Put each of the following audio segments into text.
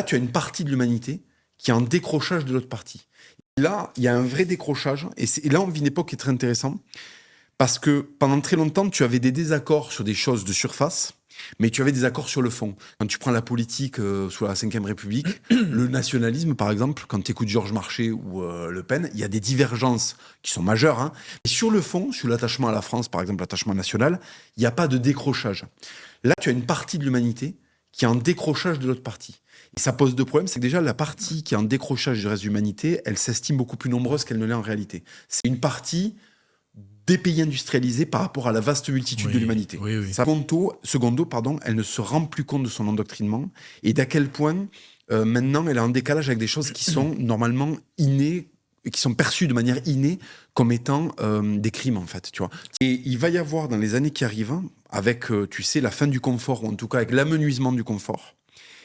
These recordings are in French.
Là, tu as une partie de l'humanité qui est en décrochage de l'autre partie. Là, il y a un vrai décrochage. Et là, on vit une époque qui est très intéressante. Parce que pendant très longtemps, tu avais des désaccords sur des choses de surface, mais tu avais des accords sur le fond. Quand tu prends la politique sous la Ve République, le nationalisme, par exemple, quand tu écoutes Georges Marchais ou Le Pen, il y a des divergences qui sont majeures. Hein. Et sur le fond, sur l'attachement à la France, par exemple, l'attachement national, il n'y a pas de décrochage. Là, tu as une partie de l'humanité qui est en décrochage de l'autre partie. Et ça pose deux problèmes, c'est que déjà, la partie qui est en décrochage du reste de l'humanité, elle s'estime beaucoup plus nombreuse qu'elle ne l'est en réalité. C'est une partie des pays industrialisés par rapport à la vaste multitude de l'humanité. Oui. Secondo, elle ne se rend plus compte de son endoctrinement et d'à quel point maintenant elle est en décalage avec des choses qui sont normalement innées et qui sont perçues de manière innée comme étant des crimes en fait, tu vois. Et il va y avoir dans les années qui arrivent, avec tu sais la fin du confort ou en tout cas avec l'amenuisement du confort,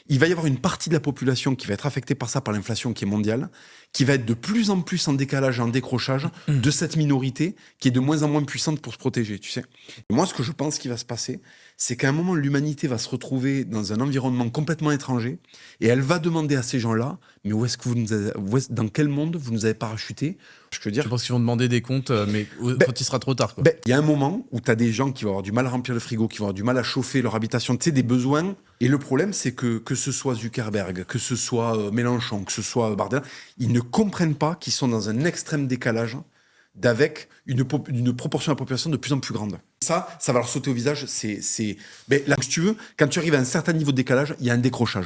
il va y avoir une partie de la population qui va être affectée par ça, par l'inflation qui est mondiale, qui va être de plus en plus en décalage, en décrochage de cette minorité qui est de moins en moins puissante pour se protéger, tu sais. Et moi, ce que je pense qui va se passer, c'est qu'à un moment, l'humanité va se retrouver dans un environnement complètement étranger et elle va demander à ces gens-là, mais où est-ce que dans quel monde vous nous avez parachuté? Je veux dire, Je pense qu'ils vont demander des comptes, mais quand il sera trop tard, quoi. il y a un moment où tu as des gens qui vont avoir du mal à remplir le frigo, qui vont avoir du mal à chauffer leur habitation, tu sais, des besoins. Et le problème, c'est que ce soit Zuckerberg, que ce soit Mélenchon, que ce soit Bardella, ils ne comprennent pas qu'ils sont dans un extrême décalage d'avec une proportion de la population de plus en plus grande. Ça va leur sauter au visage. Là, si tu veux, quand tu arrives à un certain niveau de décalage, il y a un décrochage.